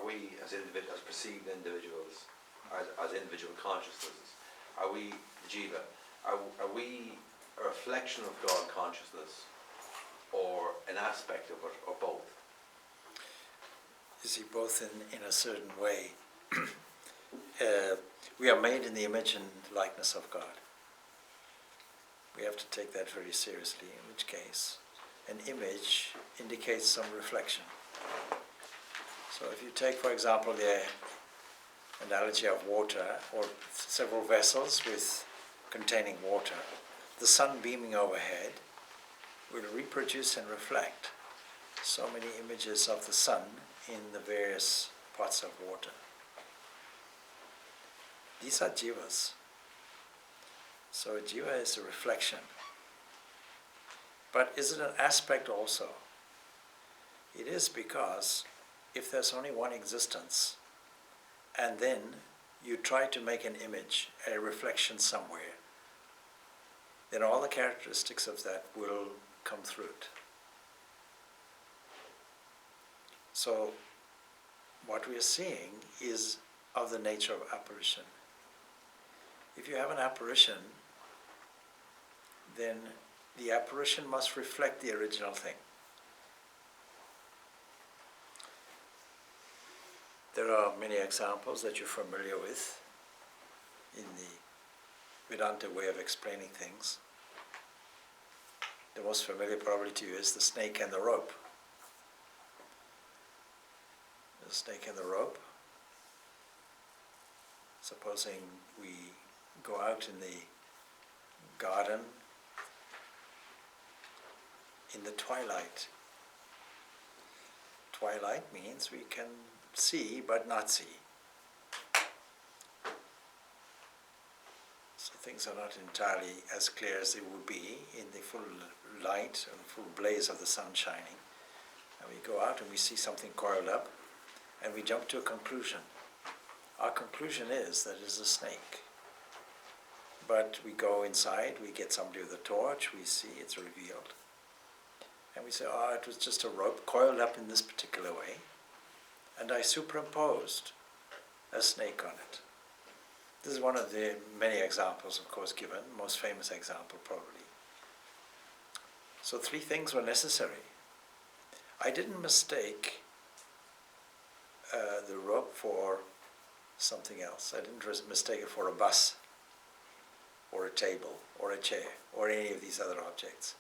we as as perceived individuals, as individual consciousnesses, are we the jiva? Are we a reflection of God consciousness, or an aspect of it, or both? You see, both in a certain way. We are made in the image and likeness of God. We have to take that very seriously, in which case an image indicates some reflection. So if you take, for example, the analogy of water, or several vessels containing water, the sun beaming overhead will reproduce and reflect so many images of the sun in the various pots of water. These are jivas. So a jiva is a reflection. But is it an aspect also? It is, because if there's only one existence, and then you try to make an image, a reflection somewhere, then all the characteristics of that will come through it. So what we are seeing is of the nature of apparition. If you have an apparition, then the apparition must reflect the original thing. There are many examples that you're familiar with in the Vedanta way of explaining things. The most familiar probably to you is the snake and the rope. The snake and the rope. Supposing we go out in the garden in the twilight. Twilight means we can see but not see. So things are not entirely as clear as they would be in the full light and full blaze of the sun shining. And we go out and we see something coiled up, and we jump to a conclusion. Our conclusion is that it is a snake. But we go inside, we get somebody with a torch, we see it's revealed. And we say, it was just a rope coiled up in this particular way, and I superimposed a snake on it. This is one of the many examples, of course, given, most famous example probably. So 3 things were necessary. I didn't mistake the rope for something else. I didn't mistake it for a bus, or a table, or a chair, or any of these other objects.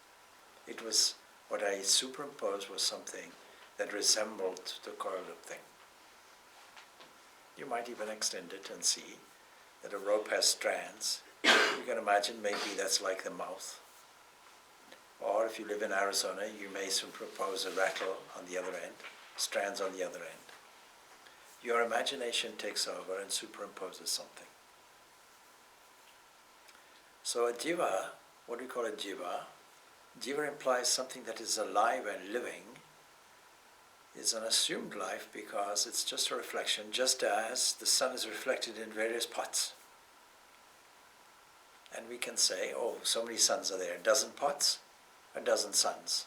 It was, what I superimposed was something that resembled the coiled up thing. You might even extend it and see that a rope has strands. You can imagine maybe that's like the mouth. Or if you live in Arizona, you may superimpose a rattle on the other end, strands on the other end. Your imagination takes over and superimposes something. So a jiva, what do we call a jiva? Jiva implies something that is alive and living. It's an assumed life because it's just a reflection, just as the sun is reflected in various pots. And we can say, so many suns are there, a dozen pots, a dozen suns.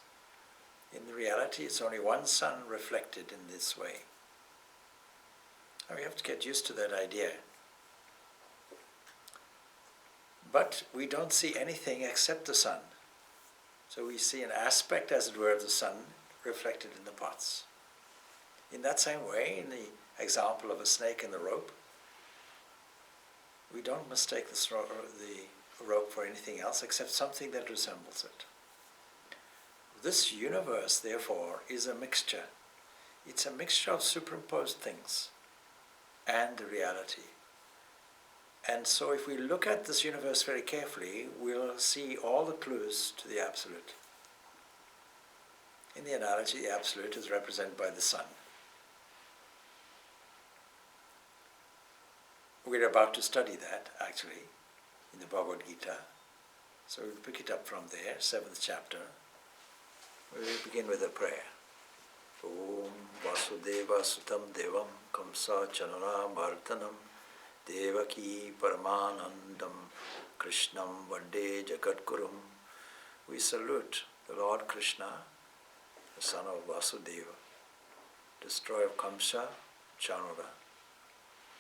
In reality, it's only one sun reflected in this way. And we have to get used to that idea. But we don't see anything except the sun. So we see an aspect, as it were, of the sun reflected in the pots. In that same way, in the example of a snake and the rope, we don't mistake the rope for anything else except something that resembles it. This universe, therefore, is a mixture. It's a mixture of superimposed things and the reality. And so if we look at this universe very carefully, we'll see all the clues to the Absolute. In the analogy, the Absolute is represented by the sun. We're about to study that, actually, in the Bhagavad Gita. So we'll pick it up from there, 7th chapter. We'll begin with a prayer. Om Vasudeva Sutam Devam Kamsa Chanana Bhartanam Devaki Paramanandam Krishnam Vande Jagatgurum. We salute the Lord Krishna, the son of Vasudeva, destroyer of Kamsa, Chanura,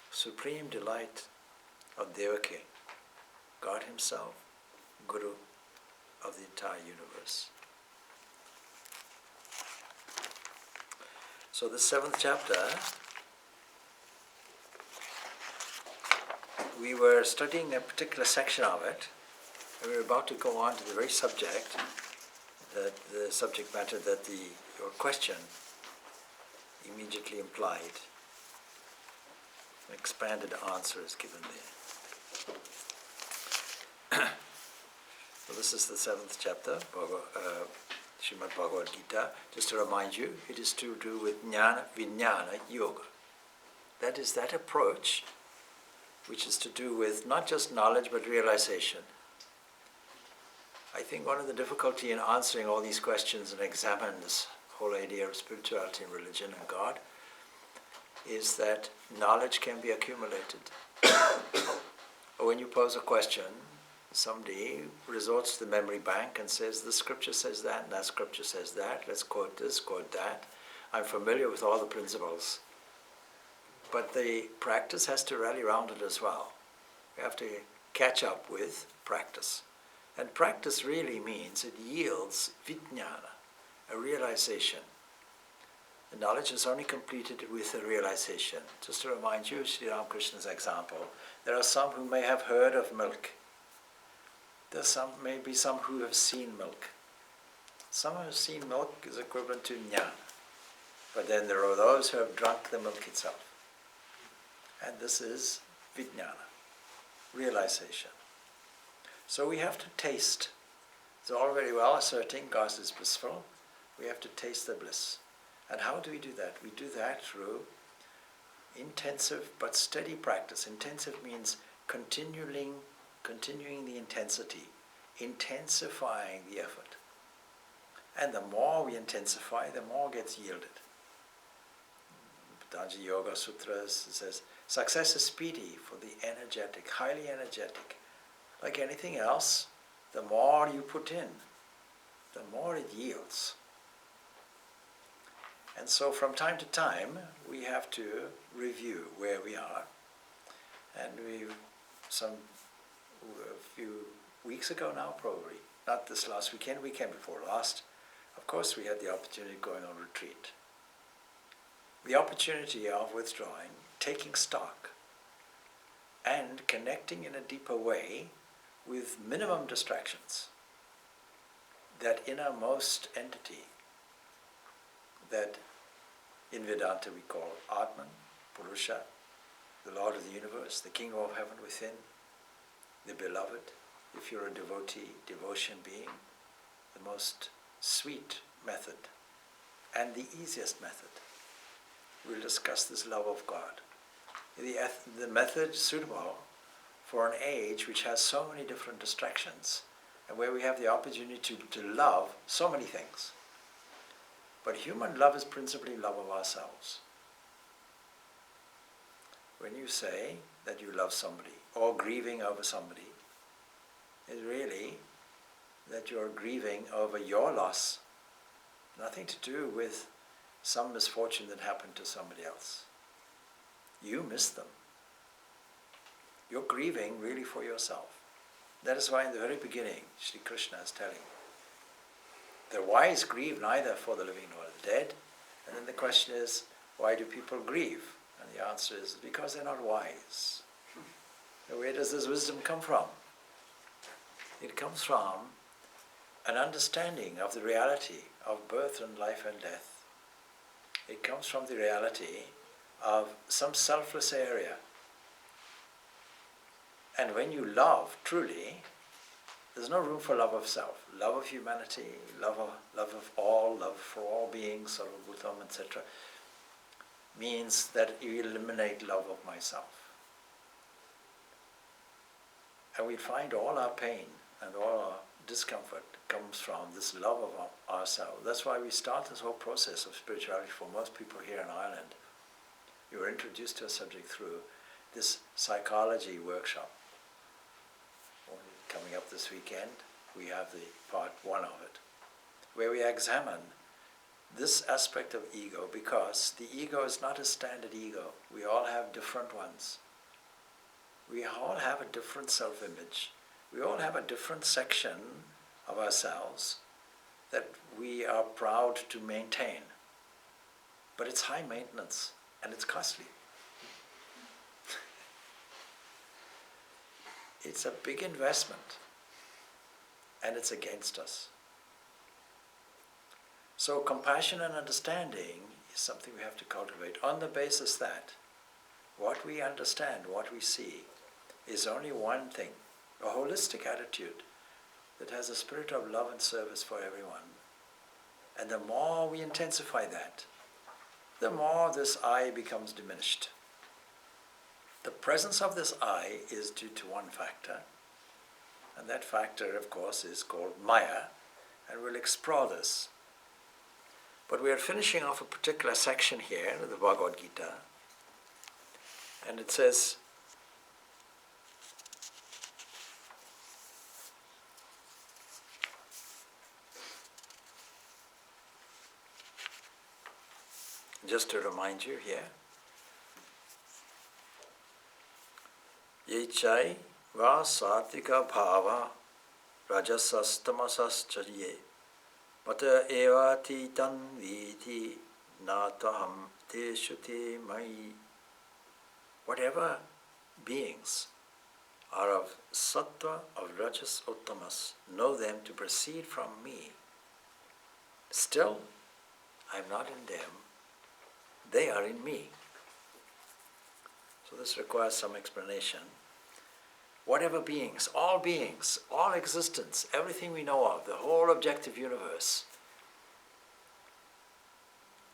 supreme delight of Devaki, God Himself, Guru of the entire universe. So the 7th chapter, we were studying a particular section of it, and we were about to go on to the very subject, that the subject matter that your question immediately implied. An expanded answer is given there. So this is the 7th chapter, Srimad Bhagavad Gita. Just to remind you, it is to do with Jnana Vijnana Yoga. That is that approach which is to do with not just knowledge but realization. I think one of the difficulty in answering all these questions and examine this whole idea of spirituality and religion and God is that knowledge can be accumulated. When you pose a question, somebody resorts to the memory bank and says, this scripture says that, and that scripture says that, let's quote this, quote that. I'm familiar with all the principles. But the practice has to rally around it as well. We have to catch up with practice. And practice really means it yields vijnana, a realization. The knowledge is only completed with a realization. Just to remind you, Sri Ramakrishna's example, there are some who may have heard of milk. There's maybe some who have seen milk. Some who have seen milk is equivalent to jnana. But then there are those who have drunk the milk itself. And this is vijnana, realization. So we have to taste. It's all very well asserting God is blissful. We have to taste the bliss. And how do we do that? We do that through intensive but steady practice. Intensive means continuing the intensity, intensifying the effort. And the more we intensify, the more gets yielded. Patanjali Yoga Sutras says, success is speedy for the energetic, highly energetic. Like anything else, the more you put in, the more it yields. And so from time to time, we have to review where we are. And a few weeks ago now probably, not this last weekend before last, of course we had the opportunity of going on retreat. The opportunity of withdrawing, taking stock, and connecting in a deeper way with minimum distractions. That innermost entity that in Vedanta we call Atman, Purusha, the Lord of the universe, the King of heaven within, the beloved. If you're a devotee, devotion being, the most sweet method and the easiest method. We'll discuss this love of God. The method suitable for an age which has so many different distractions and where we have the opportunity to love so many things. But human love is principally love of ourselves. When you say that you love somebody or grieving over somebody, it's really that you're grieving over your loss, nothing to do with some misfortune that happened to somebody else. You missed them. You're grieving really for yourself. That is why in the very beginning, Sri Krishna is telling, the wise grieve neither for the living nor the dead. And then the question is, why do people grieve? And the answer is, because they're not wise. And where does this wisdom come from? It comes from an understanding of the reality of birth and life and death. It comes from the reality of some selfless area. And when you love truly, there's no room for love of self. Love of humanity, love of all, love for all beings, sarvabhutam, etc. means that you eliminate love of myself. And we find all our pain and all our discomfort comes from this love of ourselves. That's why we start this whole process of spirituality for most people here in Ireland. You were introduced to a subject through this psychology workshop. Coming up this weekend, we have the part 1 of it, where we examine this aspect of ego, because the ego is not a standard ego. We all have different ones. We all have a different self-image. We all have a different section of ourselves that we are proud to maintain. But it's high maintenance and it's costly. It's a big investment and it's against us. So compassion and understanding is something we have to cultivate on the basis that what we understand, what we see, is only one thing, a holistic attitude that has a spirit of love and service for everyone. And the more we intensify that, the more this I becomes diminished. The presence of this I is due to one factor, and that factor, of course, is called Maya, and we'll explore this. But we are finishing off a particular section here in the Bhagavad Gita, and it says, just to remind you here, Yechai va satvika bhava rajasastamasaschaye mata evati tan viti nataham teshu mai. Whatever beings are of sattva, of rajas, or tamas, know them to proceed from me. Still, I am not in them. They are in me. So this requires some explanation. Whatever beings, all existence, everything we know of, the whole objective universe,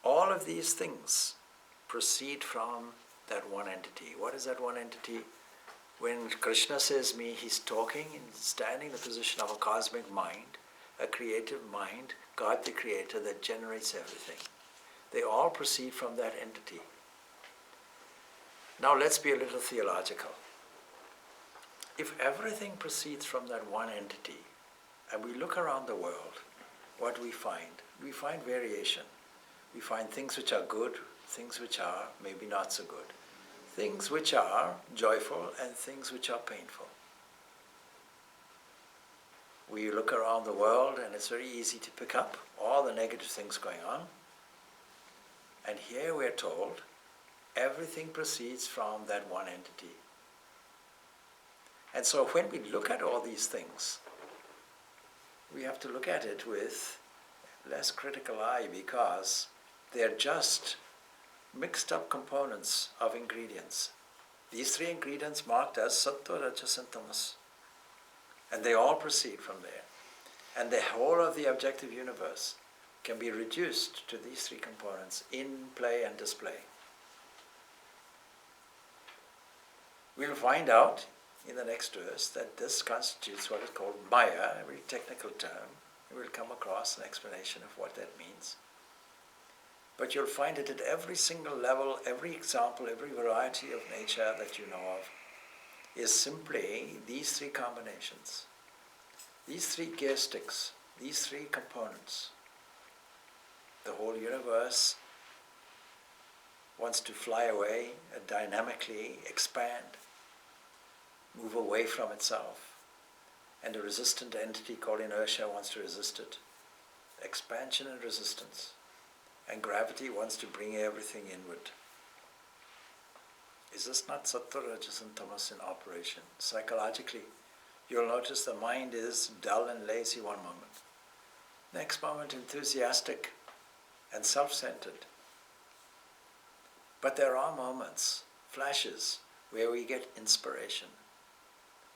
all of these things proceed from that one entity. What is that one entity? When Krishna says me, he's talking and standing in the position of a cosmic mind, a creative mind, God the Creator that generates everything. They all proceed from that entity. Now let's be a little theological. If everything proceeds from that one entity, and we look around the world, what do we find? We find variation. We find things which are good, things which are maybe not so good, things which are joyful and things which are painful. We look around the world and it's very easy to pick up all the negative things going on. And here we are told everything proceeds from that one entity. And so when we look at all these things, we have to look at it with less critical eye, because they're just mixed up components of ingredients. These three ingredients marked as sattva, rajas and tamas. And they all proceed from there. And the whole of the objective universe can be reduced to these three components: in, play and display. We'll find out in the next verse that this constitutes what is called Maya, a very technical term. We'll come across an explanation of what that means. But you'll find it at every single level, every example, every variety of nature that you know of is simply these three combinations, these three gear sticks, these three components. The whole universe wants to fly away, dynamically expand, move away from itself. And a resistant entity called inertia wants to resist it. Expansion and resistance. And gravity wants to bring everything inward. Is this not sattva, rajas and tamas in operation? Psychologically, you'll notice the mind is dull and lazy one moment. Next moment, enthusiastic and self-centered. But there are moments, flashes, where we get inspiration,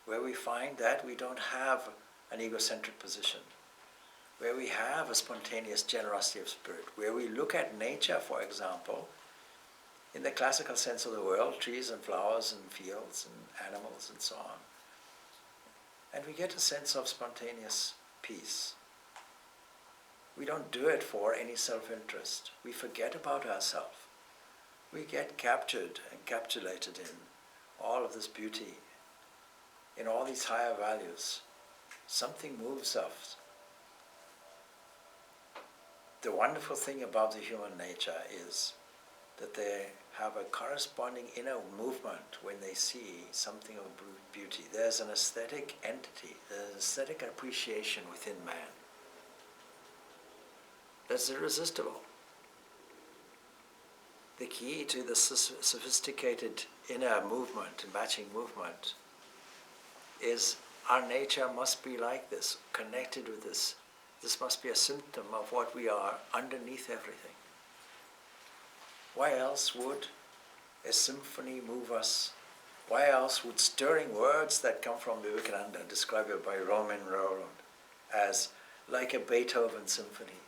where we find that we don't have an egocentric position, where we have a spontaneous generosity of spirit, where we look at nature, for example, in the classical sense of the word, trees and flowers and fields and animals and so on. And we get a sense of spontaneous peace. We don't do it for any self-interest. We forget about ourselves. We get captured and encapsulated in all of this beauty, in all these higher values. Something moves us. the wonderful thing about the human nature is that they have a corresponding inner movement when they see something of beauty. There's an aesthetic entity, there's an aesthetic appreciation within man. That's irresistible. The key to the sophisticated inner movement, matching movement, is our nature must be like this, connected with this. This must be a symptom of what we are underneath everything. Why else would a symphony move us? Why else would stirring words that come from Vivekananda, described by Roman Roland as like a Beethoven symphony?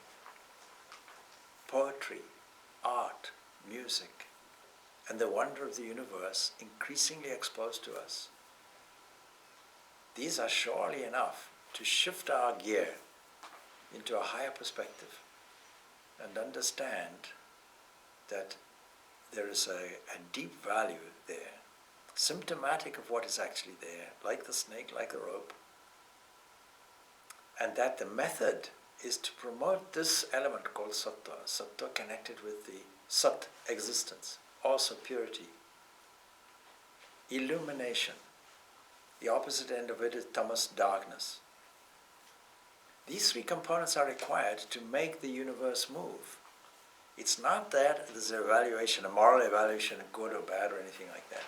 Poetry, art, music, and the wonder of the universe increasingly exposed to us. These are surely enough to shift our gear into a higher perspective and understand that there is a deep value there, symptomatic of what is actually there, like the snake, like the rope, and that the method is to promote this element called sattva, sattva connected with the sat, existence, also purity, illumination. The opposite end of it is tamas, darkness. These three components are required to make the universe move. It's not that there's an evaluation, a moral evaluation, good or bad or anything like that.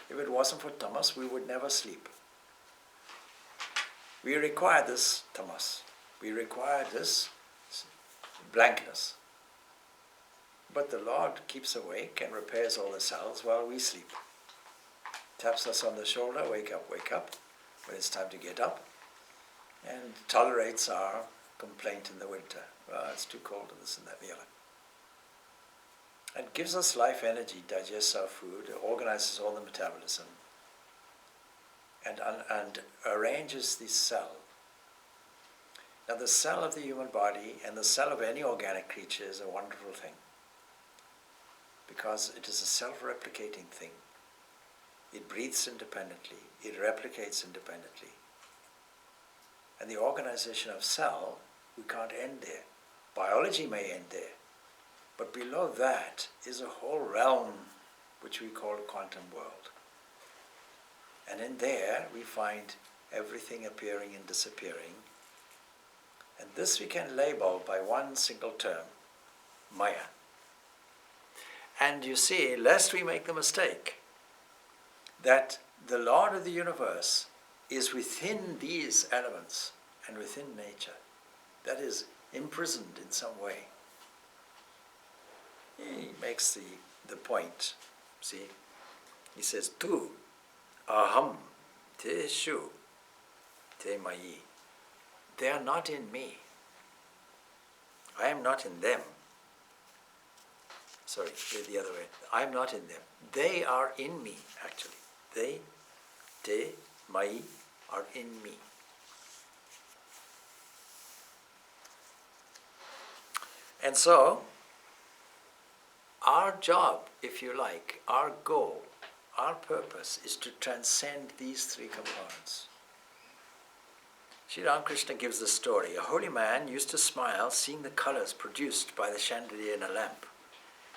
If it wasn't for tamas, we would never sleep. We require this tamas. We require this blankness. But the Lord keeps awake and repairs all the cells while we sleep. Taps us on the shoulder, wake up, when it's time to get up, and tolerates our complaint in the winter. Well, it's too cold and this and that and the other. And gives us life energy, digests our food, organizes all the metabolism, and arranges the cell. Now the cell of the human body and the cell of any organic creature is a wonderful thing, because it is a self-replicating thing. It breathes independently, it replicates independently. And the organization of cell, we can't end there. Biology may end there, but below that is a whole realm which we call quantum world. And in there we find everything appearing and disappearing. And this we can label by one single term, Maya. And you see, lest we make the mistake that the Lord of the universe is within these elements and within nature, that is imprisoned in some way. He makes the point, see? He says, Tu aham te shu te mayi. They are not in me. I am not in them. Sorry, the other way. I am not in them. They are in me, actually. They, te, mai, are in me. And so, our job, if you like, our goal, our purpose is to transcend these three components. Sri Ramakrishna gives the story. A holy man used to smile seeing the colors produced by the chandelier in a lamp.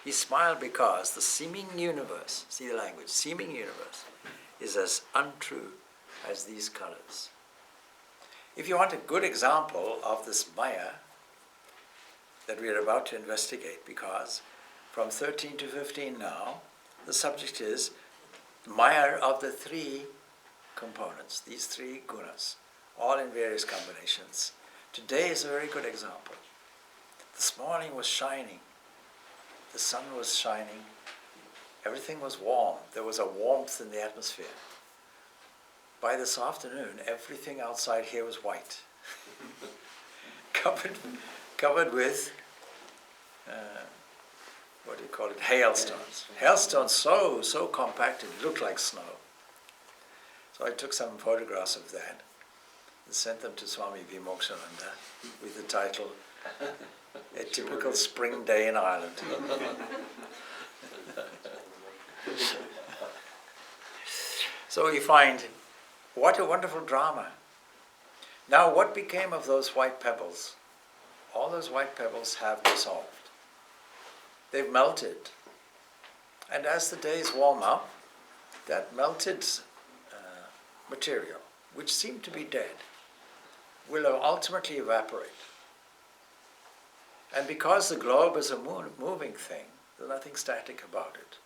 He smiled because the seeming universe, see the language, seeming universe, is as untrue as these colors. If you want a good example of this Maya that we are about to investigate, because from 13 to 15 now, the subject is Maya of the three components, these three gunas, all in various combinations. Today is a very good example. This morning was shining. The sun was shining. Everything was warm. There was a warmth in the atmosphere. By this afternoon, everything outside here was white, covered with what do you call it? Hailstones. Hailstones so compacted, it looked like snow. So I took some photographs of that and sent them to Swami Purnananda with the title, A Typical Spring Day in Ireland. So we find, what a wonderful drama. Now what became of those white pebbles? all those white pebbles have dissolved. They've melted. And as the days warm up, that melted material, which seemed to be dead, will ultimately evaporate. And because the globe is a moving thing, there's nothing static about it.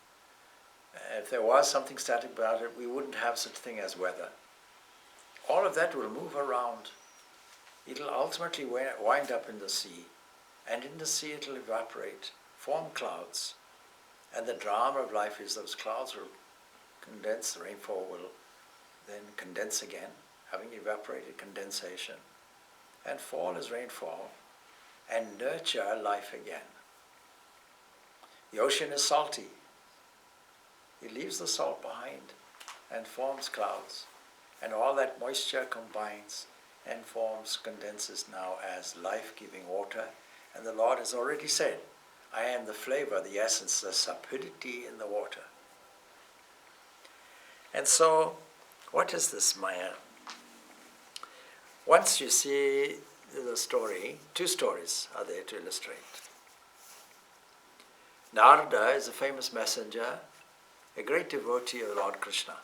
If there was something static about it, we wouldn't have such a thing as weather. All of that will move around. It'll ultimately wind up in the sea, and in the sea it'll evaporate, form clouds, and the drama of life is those clouds will condense, the rainfall will then condense again, having evaporated, condensation, and fall as rainfall, and nurture life again. The ocean is salty. It leaves the salt behind and forms clouds, and all that moisture combines and condenses now as life-giving water. And the Lord has already said, I am the flavor, the essence, the sapidity in the water. And so, what is this Maya? Once you see the story, two stories are there to illustrate. Narada is a famous messenger, a great devotee of Lord Krishna.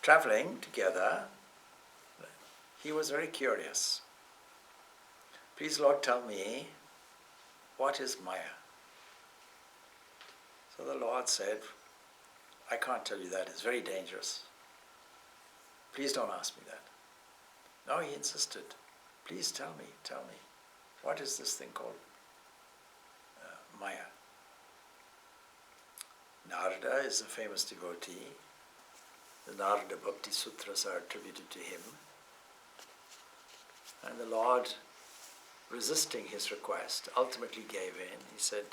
Traveling together, he was very curious. Please, Lord, tell me, what is Maya? So the Lord said, I can't tell you that, it's very dangerous. Please don't ask me that. No, he insisted, please tell me, what is this thing called Maya? Narada is a famous devotee. The Narada Bhakti Sutras are attributed to him. And the Lord, resisting his request, ultimately gave in. He said,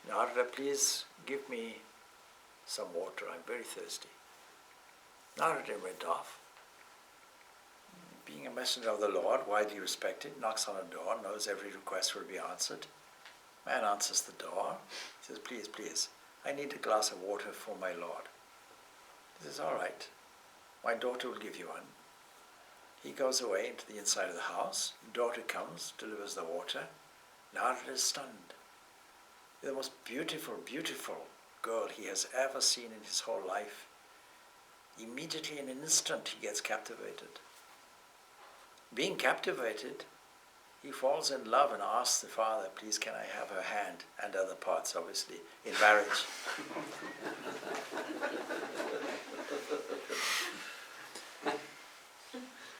Narada, please give me some water, I'm very thirsty. Narada went off. Being a messenger of the Lord, widely respected, knocks on a door, knows every request will be answered. Man answers the door. He says, please, please, I need a glass of water for my Lord. He says, all right, my daughter will give you one. He goes away into the inside of the house. Daughter comes, delivers the water. Narada is stunned. The most beautiful, beautiful girl he has ever seen in his whole life. Immediately, in an instant, he gets captivated. Being captivated, he falls in love and asks the father, please can I have her hand and other parts, obviously, in marriage.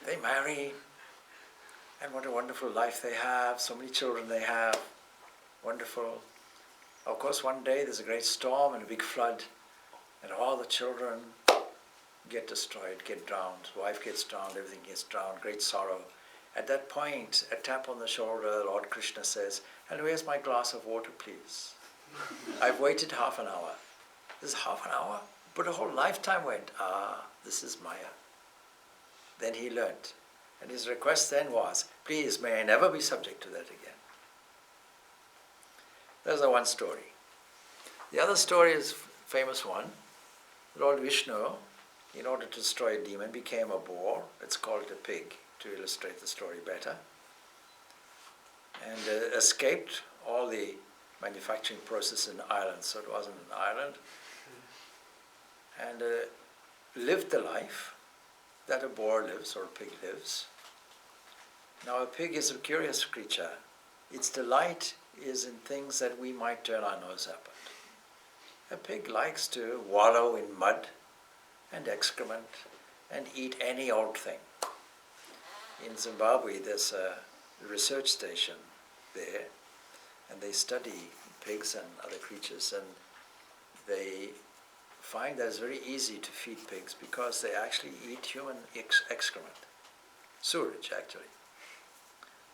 They marry, and what a wonderful life they have, so many children they have, wonderful. Of course, one day there's a great storm and a big flood, and all the children get destroyed, get drowned. The wife gets drowned, everything gets drowned, great sorrow. At that point, a tap on the shoulder, Lord Krishna says, and where's my glass of water, please? I've waited half an hour. This is half an hour? But a whole lifetime went, this is Maya. Then he learnt. And his request then was, please, may I never be subject to that again. There's the one story. The other story is a famous one. Lord Vishnu, in order to destroy a demon, became a boar. Let's call it a pig to illustrate the story better. And escaped all the manufacturing process in Ireland, so it wasn't in Ireland. And lived the life that a boar lives or a pig lives. Now a pig is a curious creature. Its delight is in things that we might turn our nose up at. A pig likes to wallow in mud and excrement and eat any old thing. In Zimbabwe there's a research station there, and they study pigs and other creatures, and they find that it's very easy to feed pigs because they actually eat human excrement, sewage actually.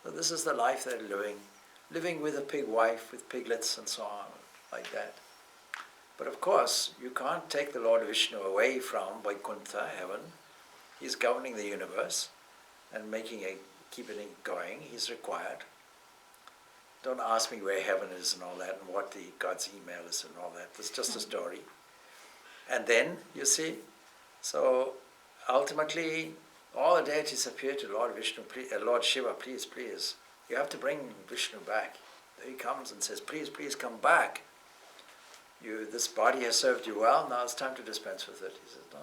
So this is the life they're living with a pig wife, with piglets and so on, like that. But of course, you can't take the Lord Vishnu away from Vaikuntha, heaven. He's governing the universe and keeping it going. He's required. Don't ask me where heaven is and all that, and what the God's email is and all that. It's just a story. And then, you see, so ultimately All the deities appear to Lord Vishnu, Lord Shiva, please, please. You have to bring Vishnu back. There he comes and says, please, please come back. This body has served you well, now it's time to dispense with it. He says, no,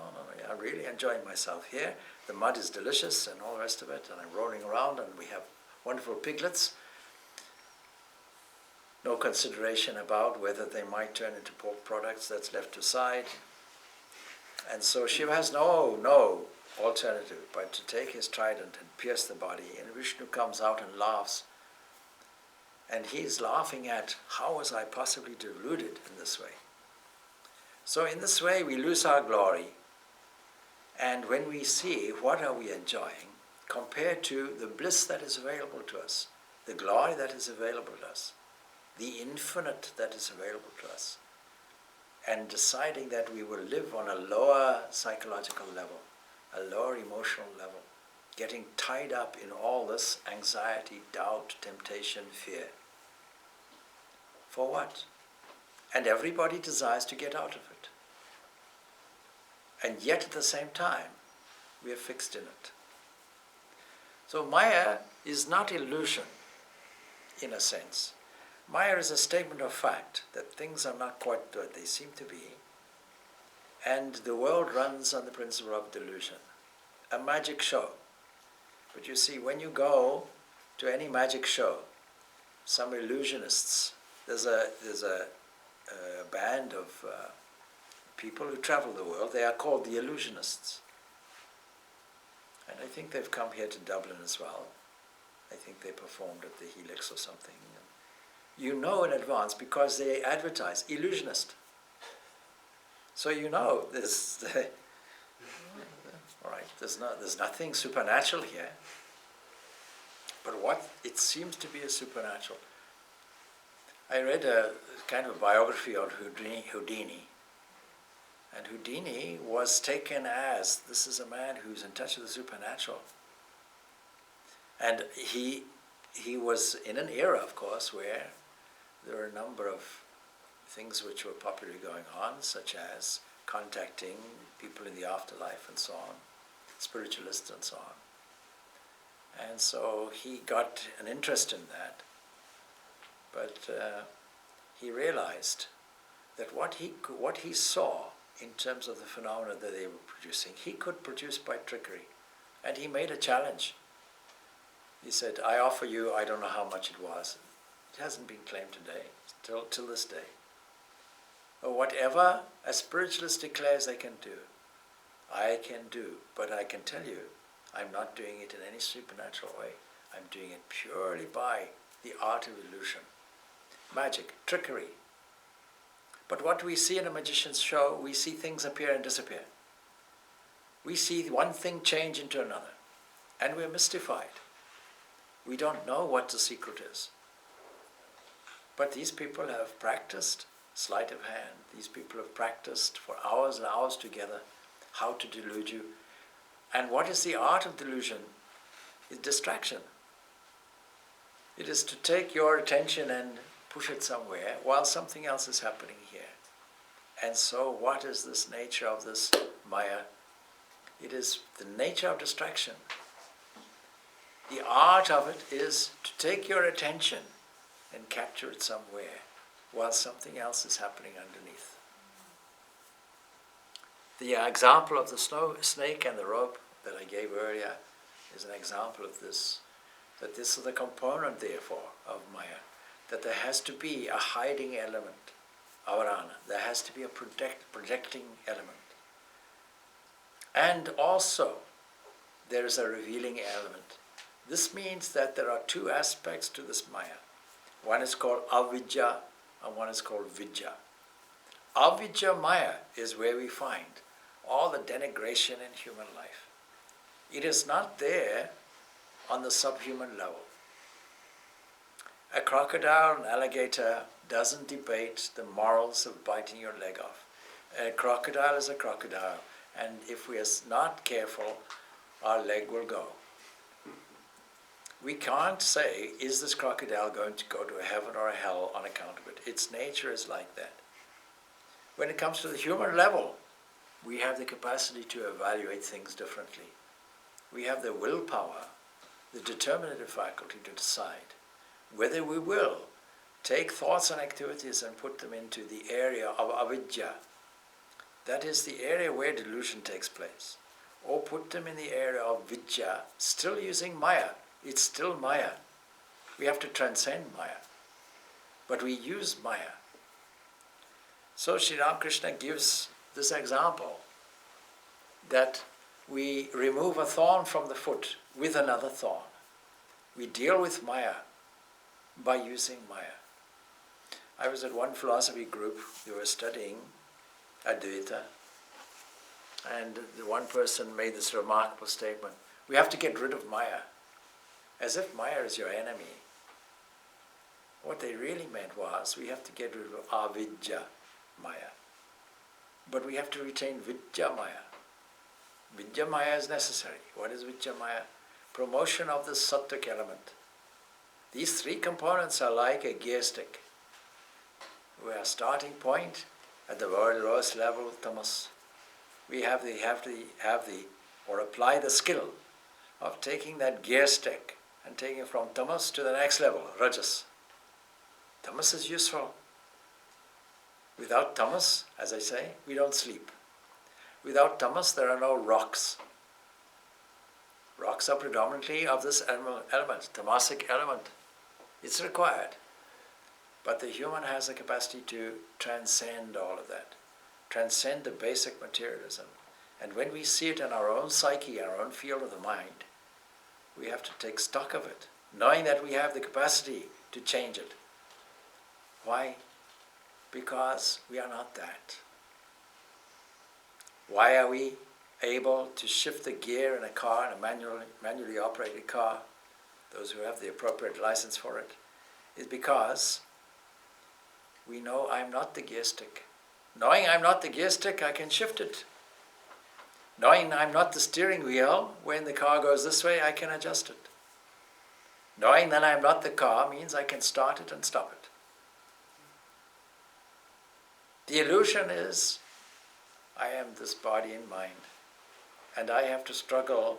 I'm really enjoying myself here. The mud is delicious and all the rest of it, and I'm rolling around and we have wonderful piglets. No consideration about whether they might turn into pork products, that's left aside. And so Shiva has no alternative but to take his trident and pierce the body, and Vishnu comes out and laughs. And he's laughing at, how was I possibly deluded in this way? So in this way we lose our glory, and when we see what are we enjoying compared to the bliss that is available to us, the glory that is available to us, the infinite that is available to us, and deciding that we will live on a lower psychological level, a lower emotional level, getting tied up in all this anxiety, doubt, temptation, fear. For what? And everybody desires to get out of it. And yet at the same time, we are fixed in it. So Maya is not illusion, in a sense. Maya is a statement of fact that things are not quite what they seem to be, and the world runs on the principle of delusion. A magic show. But you see, when you go to any magic show, some illusionists, there's a band of people who travel the world, they are called the illusionists. And I think they've come here to Dublin as well. I think they performed at the Helix or something. You know in advance because they advertise illusionist. So you know there's all right, there's nothing supernatural here. But what it seems to be a supernatural. I read a kind of biography of Houdini. And Houdini was taken as, this is a man who's in touch with the supernatural. And he was in an era, of course, where there were a number of things which were popularly going on, such as contacting people in the afterlife and so on, spiritualists and so on. And so he got an interest in that. But he realized that what he saw in terms of the phenomena that they were producing, he could produce by trickery. And he made a challenge. He said, I offer you, I don't know how much it was. It hasn't been claimed today, till this day. Or whatever a spiritualist declares they can do, I can do. But I can tell you, I'm not doing it in any supernatural way. I'm doing it purely by the art of illusion. Magic, trickery. But what we see in a magician's show, we see things appear and disappear. We see one thing change into another, and we're mystified. We don't know what the secret is. But these people have practiced sleight of hand. These people have practiced for hours and hours together how to delude you. And what is the art of delusion? It's distraction. It is to take your attention and push it somewhere while something else is happening here. And so what is this nature of this Maya? It is the nature of distraction. The art of it is to take your attention and capture it somewhere while something else is happening underneath. The example of the snake and the rope that I gave earlier is an example of this, that this is the component, therefore, of Maya, that there has to be a hiding element, avarana, there has to be a projecting element. And also, there is a revealing element. This means that there are two aspects to this Maya. One is called avidya and one is called vidya. Avidya Maya is where we find all the denigration in human life. It is not there on the subhuman level. A crocodile, an alligator doesn't debate the morals of biting your leg off. A crocodile is a crocodile, and if we are not careful, our leg will go. We can't say, is this crocodile going to go to a heaven or a hell on account of it? Its nature is like that. When it comes to the human level, we have the capacity to evaluate things differently. we have the willpower, the determinative faculty to decide whether we will take thoughts and activities and put them into the area of avidya, that is the area where delusion takes place, or put them in the area of vidya, still using maya. It's still maya. We have to transcend maya, but we use maya. So Sri Ramakrishna gives this example that we remove a thorn from the foot with another thorn. We deal with maya by using maya. I was at one philosophy group, they were studying Advaita, and the one person made this remarkable statement, we have to get rid of maya, as if maya is your enemy. What they really meant was, we have to get rid of avidya maya, but we have to retain vidya maya. Vidya maya is necessary. What is vidya maya? Promotion of the sattvic element. These three components are like a gear stick. We are starting point at the very lowest level of tamas. We have or apply the skill of taking that gear stick and taking it from tamas to the next level, rajas. Tamas is useful. Without tamas, as I say, we don't sleep. Without tamas, there are no rocks. Rocks are predominantly of this element, tamasic element. It's required. But the human has the capacity to transcend all of that, transcend the basic materialism. And when we see it in our own psyche, our own field of the mind, we have to take stock of it, knowing that we have the capacity to change it. Why? Because we are not that. Why are we able to shift the gear in a car, in a manually operated car, those who have the appropriate license for it, is because we know I'm not the gear stick. Knowing I'm not the gear stick, I can shift it. Knowing I'm not the steering wheel, when the car goes this way, I can adjust it. Knowing that I'm not the car means I can start it and stop it. The illusion is, I am this body and mind, and I have to struggle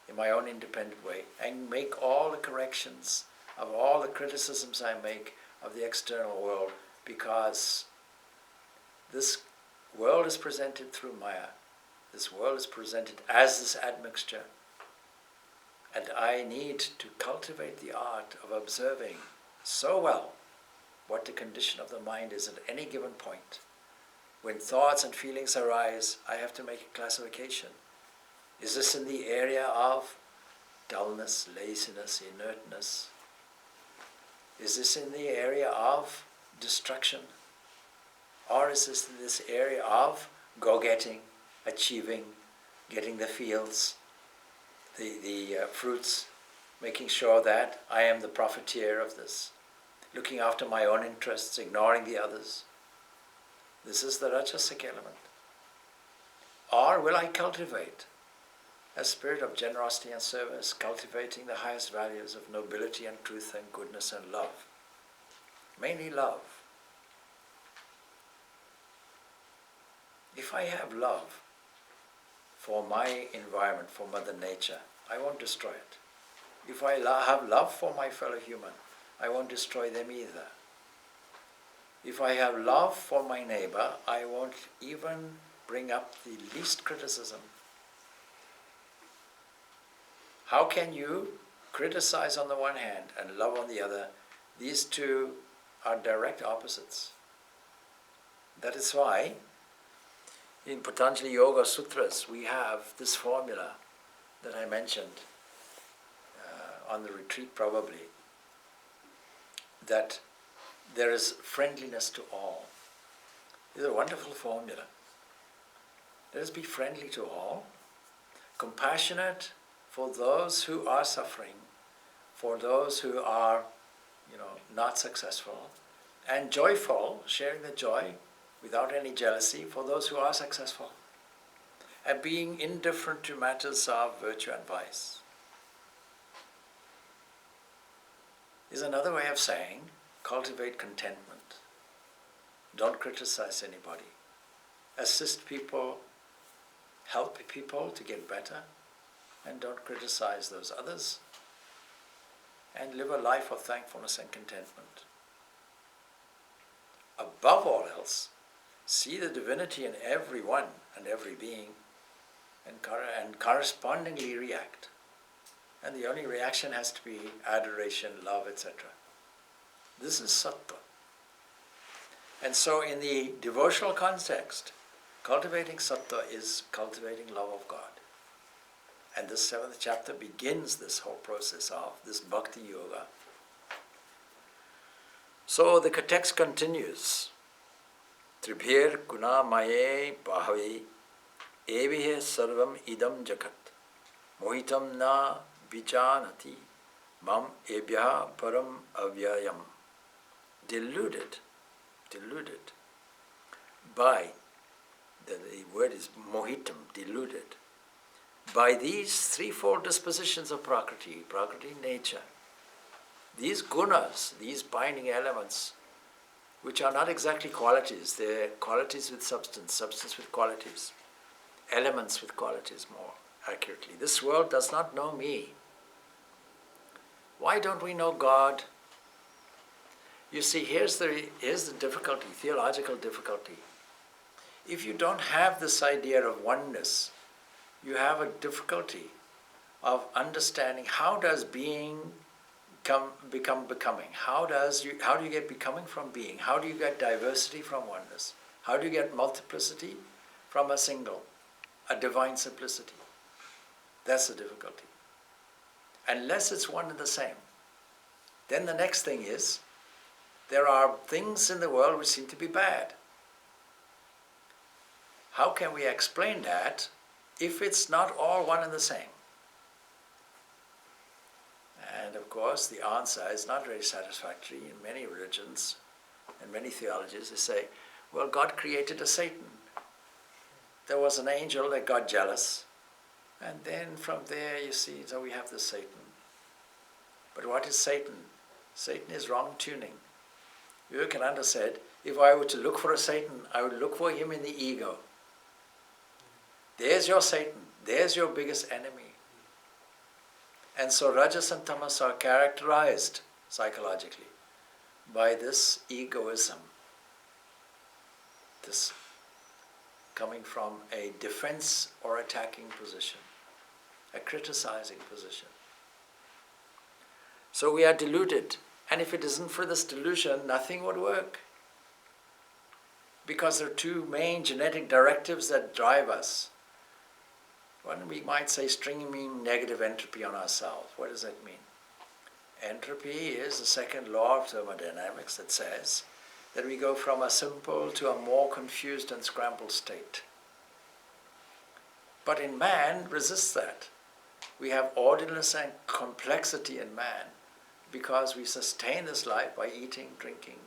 in my own independent way and make all the corrections of all the criticisms I make of the external world, because this world is presented through maya. This world is presented as this admixture. And I need to cultivate the art of observing so well what the condition of the mind is at any given point. When thoughts and feelings arise, I have to make a classification. Is this in the area of dullness, laziness, inertness? Is this in the area of destruction? Or is this in this area of go-getting, achieving, getting the fields, the fruits, making sure that I am the profiteer of this, looking after my own interests, ignoring the others? This is the rajasic element. Or will I cultivate a spirit of generosity and service, cultivating the highest values of nobility and truth and goodness and love? Mainly love. If I have love for my environment, for Mother Nature, I won't destroy it. If I have love for my fellow human, I won't destroy them either. If I have love for my neighbor, I won't even bring up the least criticism. How can you criticize on the one hand and love on the other? These two are direct opposites. That is why in Patanjali Yoga Sutras we have this formula that I mentioned on the retreat probably, that there is friendliness to all. It's a wonderful formula. Let us be friendly to all, compassionate for those who are suffering, for those who are, not successful, and joyful, sharing the joy without any jealousy for those who are successful, and being indifferent to matters of virtue and vice. Is another way of saying, cultivate contentment. Don't criticize anybody. Assist people, help people to get better, and don't criticize those others, and live a life of thankfulness and contentment. Above all else, see the divinity in everyone and every being, and correspondingly react. And the only reaction has to be adoration, love, etc. This is sattva. And so in the devotional context, cultivating sattva is cultivating love of God. And this 7th chapter begins this whole process of this bhakti yoga. So the text continues. Tribhir guna maye bhave evihe sarvam idam jagat mohitam na vijanati mam ebhya param avyayam. Deluded by, the word is mohitam, deluded, by these threefold dispositions of Prakriti, nature, these gunas, these binding elements, which are not exactly qualities, they're qualities with substance, substance with qualities, elements with qualities more accurately. This world does not know me. Why don't we know God? You see, here's the difficulty, theological difficulty. If you don't have this idea of oneness, you have a difficulty of understanding how does being become becoming. How do you get becoming from being? How do you get diversity from oneness? How do you get multiplicity from a single, a divine simplicity? That's the difficulty. Unless it's one and the same. Then the next thing is, there are things in the world which seem to be bad. How can we explain that if it's not all one and the same? And of course, the answer is not very satisfactory in many religions and many theologies. They say, well, God created a Satan. There was an angel that got jealous. And then from there, you see, so we have the Satan. But what is Satan? Satan is wrong tuning. Vivekananda said, if I were to look for a Satan, I would look for him in the ego. There's your Satan. There's your biggest enemy. And so Rajas and Tamas are characterized psychologically by this egoism, this coming from a defense or attacking position, a criticizing position. So we are deluded. And if it isn't for this delusion, nothing would work. Because there are two main genetic directives that drive us. One, we might say, streaming negative entropy on ourselves. What does that mean? Entropy is the second law of thermodynamics that says that we go from a simple to a more confused and scrambled state. But in man, resists that. We have orderliness and complexity in man, because we sustain this life by eating, drinking.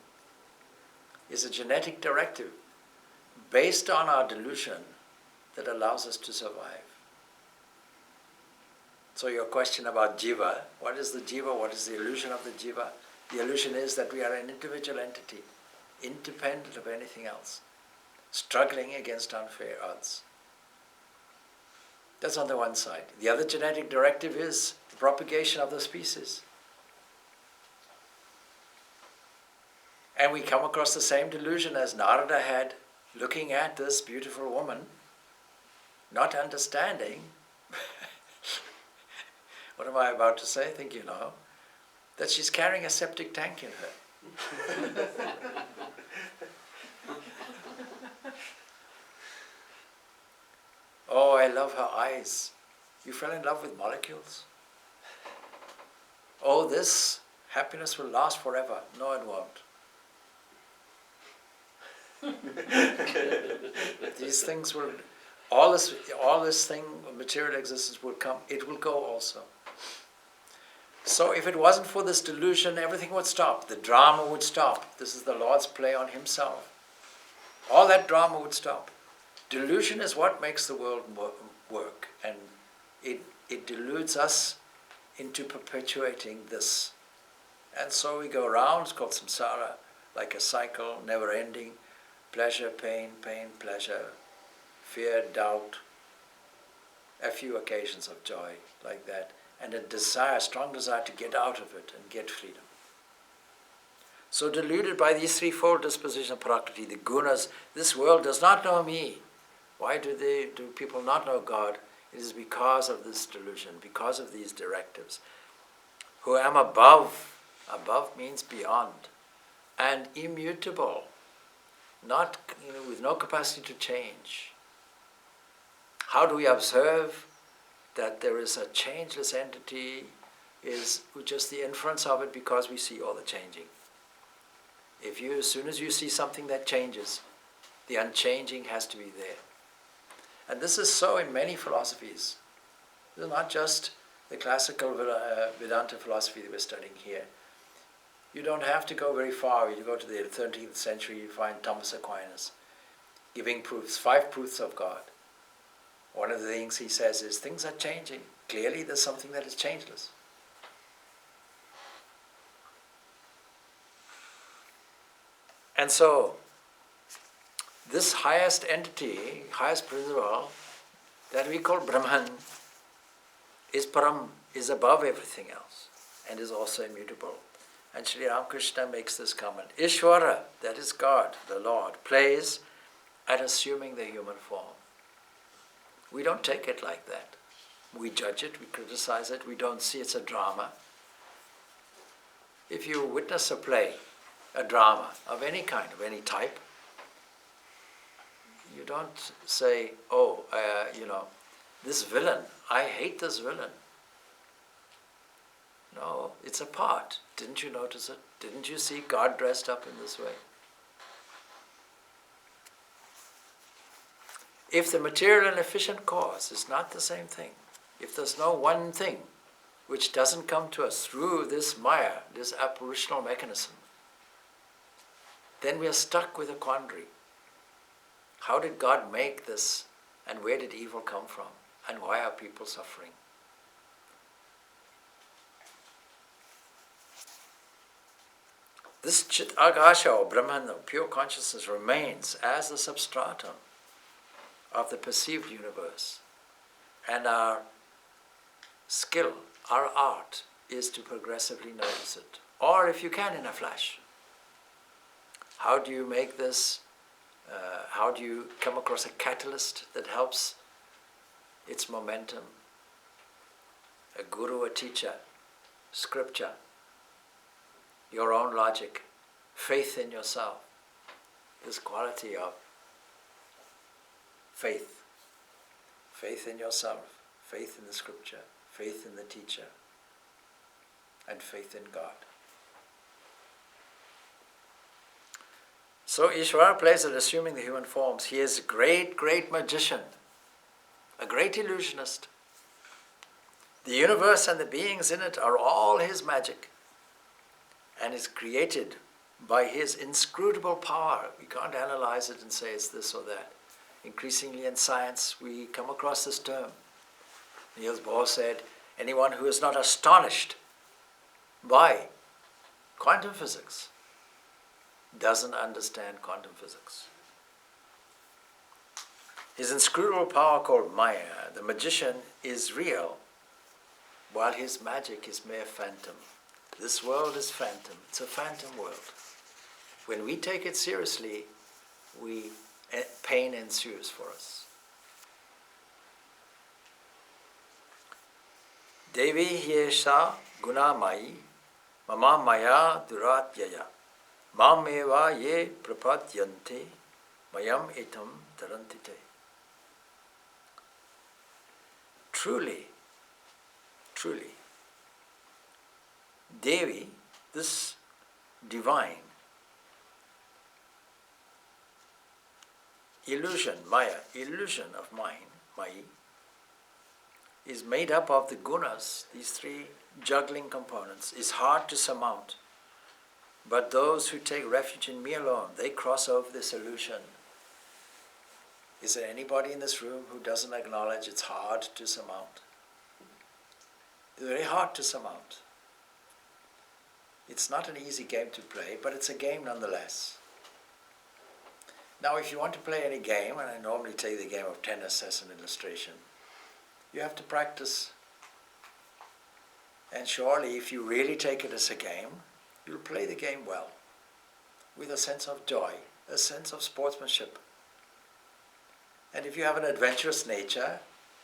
It's a genetic directive based on our delusion that allows us to survive. So your question about jiva, what is the jiva? What is the illusion of the jiva? The illusion is that we are an individual entity, independent of anything else, struggling against unfair odds. That's on the one side. The other genetic directive is the propagation of the species. And we come across the same delusion as Narada had, looking at this beautiful woman, not understanding, what am I about to say? I think you know, that she's carrying a septic tank in her. Oh, I love her eyes. You fell in love with molecules? Oh, this happiness will last forever. No, it won't. These things will, all this thing, material existence will come, it will go also. So if it wasn't for this delusion, everything would stop. The drama would stop. This is the Lord's play on himself. All that drama would stop. Delusion is what makes the world work, and it deludes us into perpetuating this. And so we go around, it's called samsara, like a cycle, never ending. Pleasure, pain, pain, pleasure, fear, doubt, a few occasions of joy like that, and a desire, strong desire to get out of it and get freedom. So deluded by these threefold dispositions of Prakriti, the gunas, this world does not know me. Why do people not know God? It is because of this delusion, because of these directives. Who am above means beyond, and immutable, not with no capacity to change. How do we observe that there is a changeless entity? Is just the inference of it because we see all the changing. As soon as you see something that changes, the unchanging has to be there. And this is so in many philosophies. This is not just the classical Vedanta philosophy that we're studying here. You don't have to go very far. You go to the 13th century, you find Thomas Aquinas giving proofs, 5 proofs of God. One of the things he says is, things are changing. Clearly there's something that is changeless. And so, this highest entity, highest principle, that we call Brahman, is Param, is above everything else, and is also immutable. And Sri Ramakrishna makes this comment. Ishvara, that is God, the Lord, plays at assuming the human form. We don't take it like that. We judge it, we criticize it, we don't see it's a drama. If you witness a play, a drama of any kind, of any type, you don't say, this villain, I hate this villain. No, it's a part. Didn't you notice it? Didn't you see God dressed up in this way? If the material and efficient cause is not the same thing, if there's no one thing which doesn't come to us through this Maya, this apparitional mechanism, then we are stuck with a quandary. How did God make this, and where did evil come from, and why are people suffering? This Chit Akasha, or Brahman, or pure consciousness, remains as the substratum of the perceived universe. And our skill, our art, is to progressively notice it. Or if you can, in a flash. How do you make this, how do you come across a catalyst that helps its momentum? A guru, a teacher, scripture, your own logic, faith in yourself, this quality of faith. Faith in yourself, faith in the scripture, faith in the teacher, and faith in God. So Ishvara plays at assuming the human forms. He is a great, great magician, a great illusionist. The universe and the beings in it are all his magic, and is created by his inscrutable power. We can't analyze it and say it's this or that. Increasingly in science, we come across this term. Niels Bohr said, anyone who is not astonished by quantum physics doesn't understand quantum physics. His inscrutable power, called Maya, the magician, is real, while his magic is mere phantom. This world is phantom. It's a phantom world. When we take it seriously, pain ensues for us. Devi yesha gunamayi mama maya duratyaya mam eva ye prapadyante mayam etam tarantite. Truly, Devi, this divine illusion, Maya, illusion of mind, Mayi, is made up of the gunas, these 3 juggling components, is hard to surmount. But those who take refuge in me alone, they cross over this illusion. Is there anybody in this room who doesn't acknowledge it's hard to surmount? It's very hard to surmount. It's not an easy game to play, but it's a game nonetheless. Now, if you want to play any game, and I normally take the game of tennis as an illustration, You have to practice. And surely, if you really take it as a game, you'll play the game well, with a sense of joy, a sense of sportsmanship. And if you have an adventurous nature,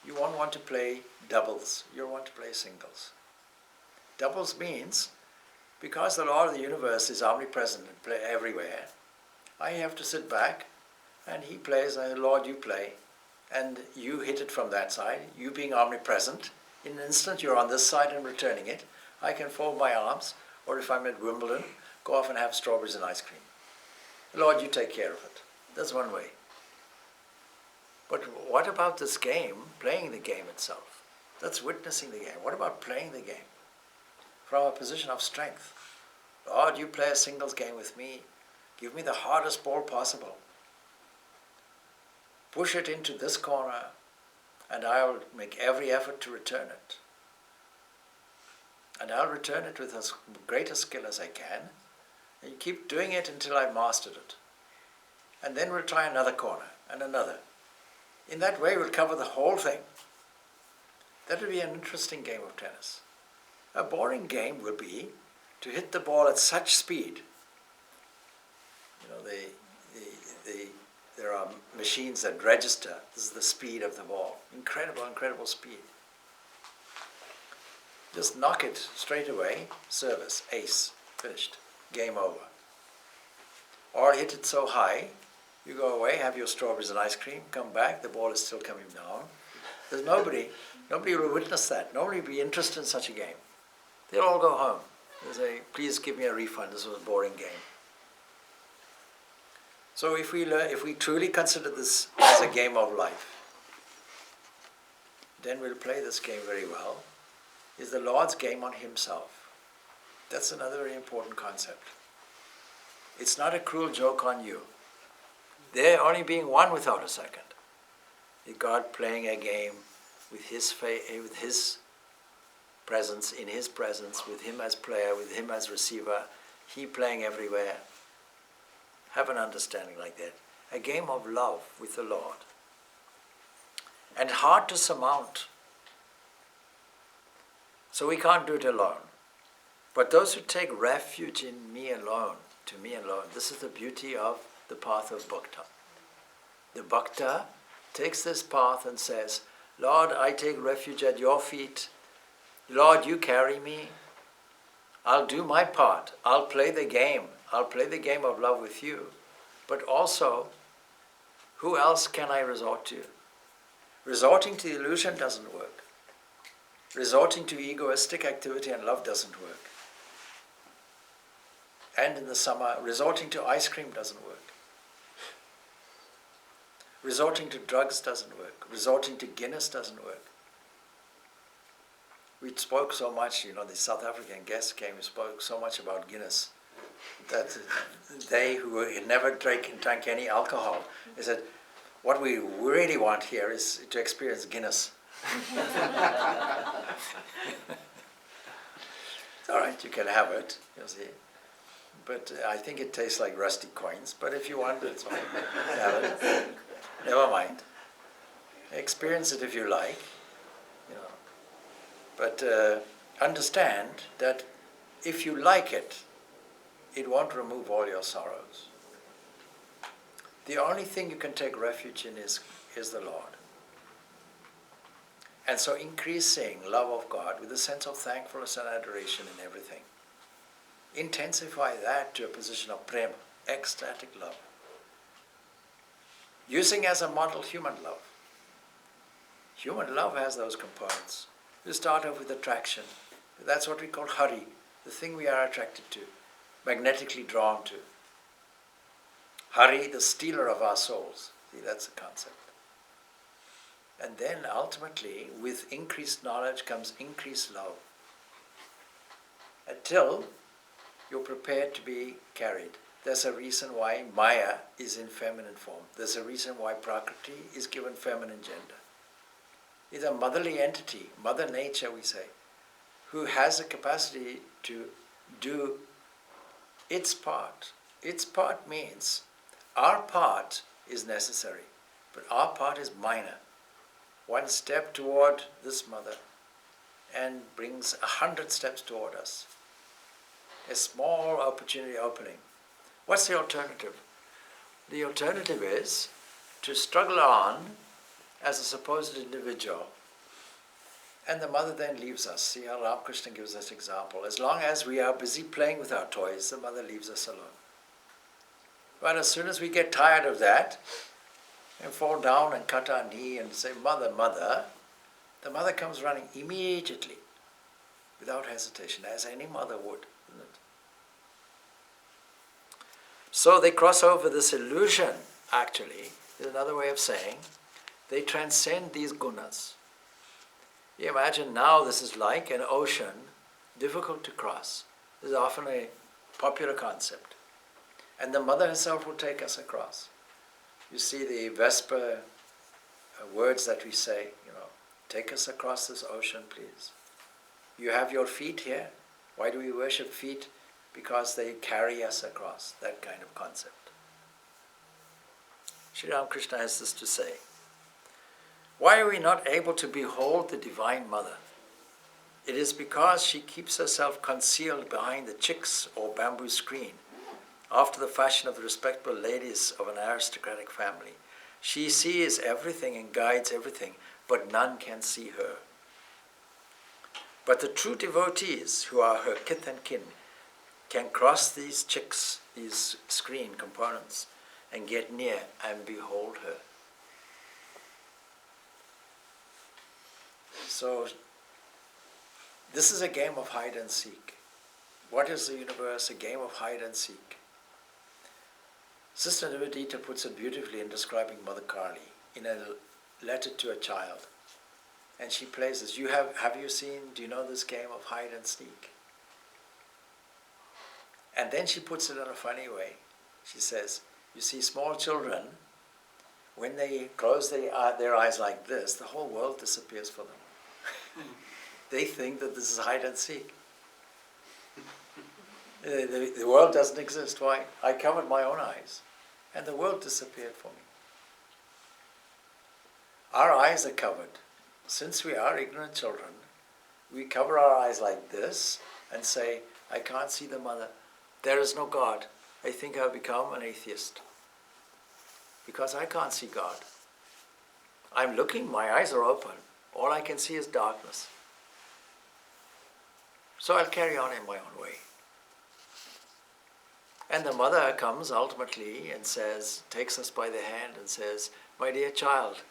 you won't want to play doubles, you'll want to play singles. Doubles means, because the Lord of the universe is omnipresent and play everywhere, I have to sit back and he plays, and Lord, you play, and you hit it from that side, you being omnipresent. In an instant you're on this side and returning it. I can fold my arms, or if I'm at Wimbledon, go off and have strawberries and ice cream. Lord, you take care of it. That's one way. But what about this game, playing the game itself? That's witnessing the game. What about playing the game from a position of strength? Lord, you play a singles game with me. Give me the hardest ball possible. Push it into this corner, and I'll make every effort to return it. And I'll return it with as great a skill as I can. And you keep doing it until I've mastered it. And then we'll try another corner, and another. In that way, we'll cover the whole thing. That will be an interesting game of tennis. A boring game will be to hit the ball at such speed. You know, there are machines that register. This is the speed of the ball. Incredible, incredible speed. Just knock it straight away. Service, ace, finished, game over. Or hit it so high, you go away, have your strawberries and ice cream, come back, the ball is still coming down. There's nobody will witness that. Nobody will be interested in such a game. They'll all go home. They'll say, please give me a refund, this was a boring game. So if we truly consider this as a game of life, then we'll play this game very well. It's the Lord's game on himself. That's another very important concept. It's not a cruel joke on you. There only being one without a second. Is God playing a game with his presence, in his presence, with him as player, with him as receiver, he playing everywhere. Have an understanding like that. A game of love with the Lord. And hard to surmount. So we can't do it alone. But those who take refuge in me alone, to me alone, this is the beauty of the path of bhakta. The bhakta takes this path and says, Lord, I take refuge at your feet. Lord, you carry me. I'll do my part. I'll play the game. I'll play the game of love with you. But also, who else can I resort to? Resorting to illusion doesn't work. Resorting to egoistic activity and love doesn't work. And in the summer, resorting to ice cream doesn't work. Resorting to drugs doesn't work. Resorting to Guinness doesn't work. We spoke so much, the South African guest came, we spoke so much about Guinness, that they who had never drank any alcohol, they said, what we really want here is to experience Guinness. It's all right, you can have it, you see. But I think it tastes like rusty coins, but if you want it, it's fine. Have it. Never mind. Experience it if you like, But understand that if you like it, it won't remove all your sorrows. The only thing you can take refuge in is the Lord. And so increasing love of God with a sense of thankfulness and adoration in everything. Intensify that to a position of prema, ecstatic love. Using as a model human love. Human love has those components. You start off with attraction. That's what we call hari, the thing we are attracted to, magnetically drawn to. Hari, the stealer of our souls. See, that's the concept. And then ultimately, with increased knowledge comes increased love. Until you're prepared to be carried. There's a reason why Maya is in feminine form. There's a reason why Prakriti is given feminine gender. It's a motherly entity, Mother Nature we say, who has a capacity to do its part. Its part means our part is necessary, but our part is minor. one step toward this mother and brings 100 steps toward us. A small opportunity opening. What's the alternative? The alternative is to struggle on as a supposed individual, and the mother then leaves us. See how Ramakrishna gives us example. As long as we are busy playing with our toys, the mother leaves us alone. But as soon as we get tired of that and fall down and cut our knee and say, "Mother, mother," the mother comes running immediately, without hesitation, as any mother would, isn't it? So they cross over this illusion, actually, is another way of saying, they transcend these gunas. You imagine now this is like an ocean, difficult to cross. This is often a popular concept. And the mother herself will take us across. You see the Vesper words that we say, take us across this ocean, please. You have your feet here. Why do we worship feet? Because they carry us across, that kind of concept. Sri Ramakrishna has this to say. Why are we not able to behold the Divine Mother? It is because she keeps herself concealed behind the chicks or bamboo screen, after the fashion of the respectable ladies of an aristocratic family. She sees everything and guides everything, but none can see her. But the true devotees, who are her kith and kin, can cross these chicks, these screen components, and get near and behold her. So, this is a game of hide and seek. What is the universe? A game of hide and seek. Sister Nivedita puts it beautifully in describing Mother Kali in a letter to a child. And she plays this. Do you know this game of hide and seek? And then she puts it in a funny way. She says, you see, small children, when they close their eyes like this, the whole world disappears for them. They think that this is hide and seek. The world doesn't exist. Why? I covered my own eyes, and the world disappeared for me. Our eyes are covered. Since we are ignorant children, we cover our eyes like this and say, I can't see the mother. There is no God. I think I've become an atheist. Because I can't see God. I'm looking, my eyes are open. All I can see is darkness. So I'll carry on in my own way. And the mother comes ultimately and says, takes us by the hand and says, my dear child,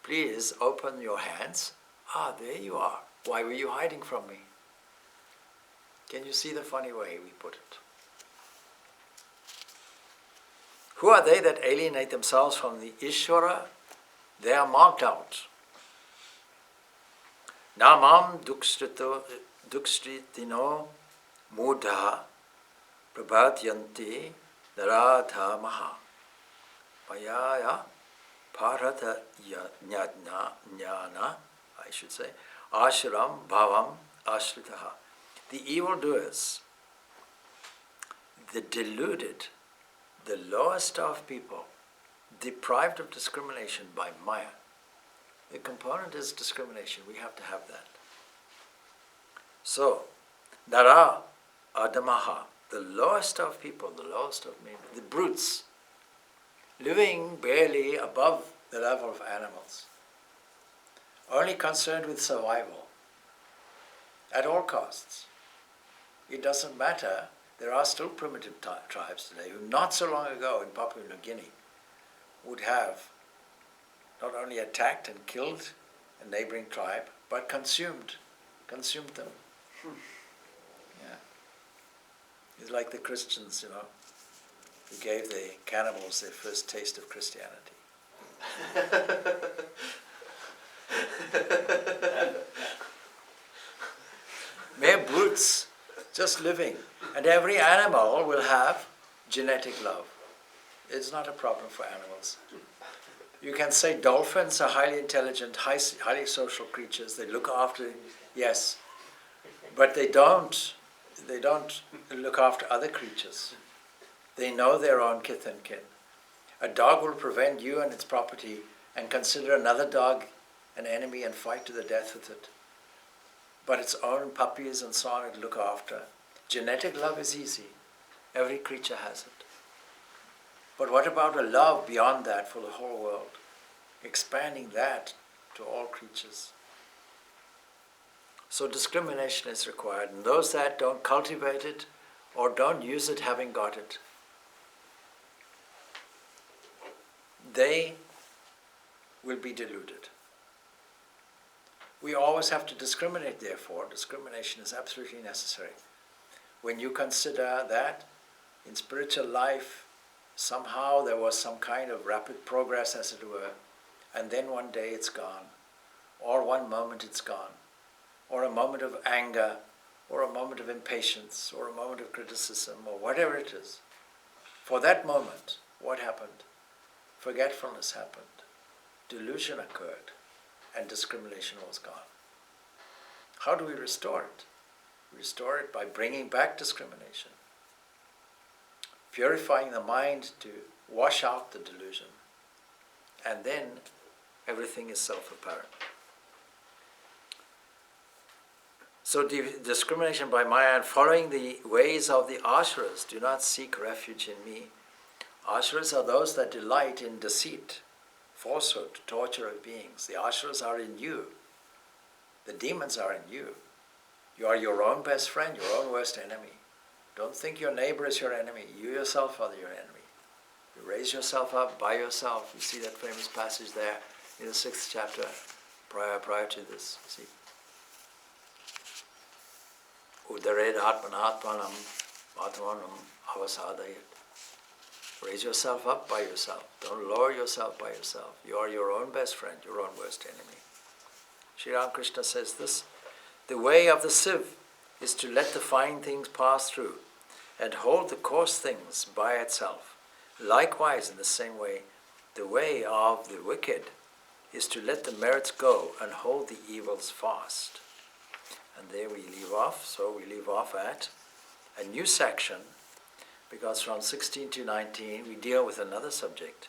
please open your hands. Ah, there you are. Why were you hiding from me? Can you see the funny way we put it? Who are they that alienate themselves from the Ishvara? They are marked out. Namam dukstritino mudha prabhadyanti naradha maha payaya parata jnana, I should say, ashram bhavam ashritaha. The evildoers, the deluded, the lowest of people, deprived of discrimination by Maya. The component is discrimination. We have to have that. So, Nara Adamaha, the lowest of people, the lowest of men, the brutes, living barely above the level of animals, only concerned with survival at all costs. It doesn't matter. There are still primitive tribes today who not so long ago in Papua New Guinea would have not only attacked and killed a neighboring tribe, but consumed them. Yeah. It's like the Christians, who gave the cannibals their first taste of Christianity. Mere brutes, just living. And every animal will have genetic love. It's not a problem for animals. You can say dolphins are highly intelligent, highly social creatures. They look after, yes, but they don't look after other creatures. They know their own kith and kin. A dog will prevent you and its property and consider another dog an enemy and fight to the death with it. But its own puppies and so on to look after. Genetic love is easy. Every creature has it. But what about a love beyond that for the whole world? Expanding that to all creatures. So discrimination is required, and those that don't cultivate it or don't use it having got it, they will be deluded. We always have to discriminate, therefore. Discrimination is absolutely necessary. When you consider that in spiritual life, somehow there was some kind of rapid progress, as it were, and then one day it's gone, or one moment it's gone, or a moment of anger, or a moment of impatience, or a moment of criticism, or whatever it is. For that moment, what happened? Forgetfulness happened, delusion occurred, and discrimination was gone. How do we restore it? We restore it by bringing back discrimination, purifying the mind to wash out the delusion, and then everything is self-apparent. So discrimination by Maya and following the ways of the ashuras, do not seek refuge in me. Ashuras are those that delight in deceit, falsehood, torture of beings. The ashuras are in you. The demons are in you. You are your own best friend, your own worst enemy. Don't think your neighbor is your enemy. You yourself are your enemy. You raise yourself up by yourself. You see that famous passage there in the 6th chapter, prior to this. See, Udared atmanatmanam atmanam avasadayat. Raise yourself up by yourself. Don't lower yourself by yourself. You are your own best friend, your own worst enemy. Sri Ramakrishna says this: the way of the sieve is to let the fine things pass through and hold the coarse things by itself. Likewise, in the same way, the way of the wicked is to let the merits go and hold the evils fast. And there we leave off. So we leave off at a new section, because from 16 to 19 we deal with another subject,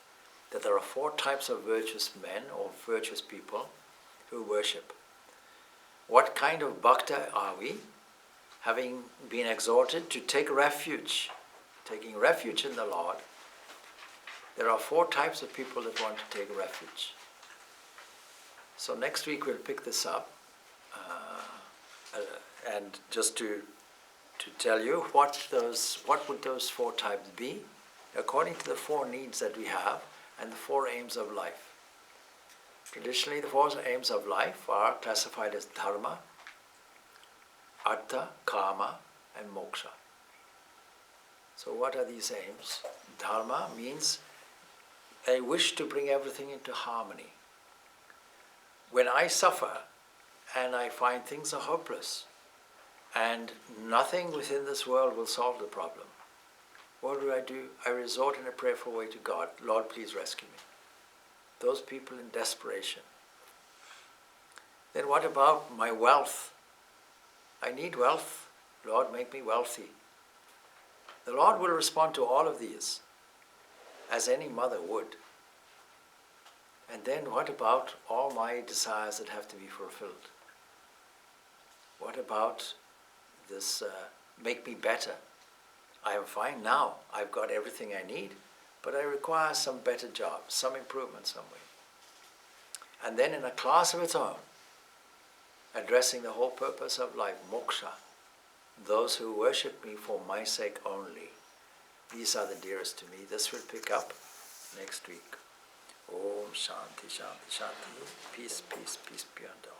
that there are 4 types of virtuous men or virtuous people who worship. What kind of bhakta are we? Having been exhorted to take refuge, taking refuge in the Lord, there are 4 types of people that want to take refuge. So next week we'll pick this up, and just to tell you what would those 4 types be, according to the 4 needs that we have and the 4 aims of life. Traditionally, the 4 aims of life are classified as dharma, artha, kama, and moksha. So what are these aims? Dharma means a wish to bring everything into harmony. When I suffer and I find things are hopeless and nothing within this world will solve the problem, what do? I resort in a prayerful way to God. Lord, please rescue me. Those people in desperation. Then what about my wealth? I need wealth. Lord, make me wealthy. The Lord will respond to all of these, as any mother would. And then what about all my desires that have to be fulfilled? What about this make me better? I am fine now. I've got everything I need, but I require some better job, some improvement somewhere. And then in a class of its own, addressing the whole purpose of life, moksha, those who worship me for my sake only. These are the dearest to me. This will pick up next week. Om Shanti, Shanti, Shanti. Peace, peace, peace beyond all.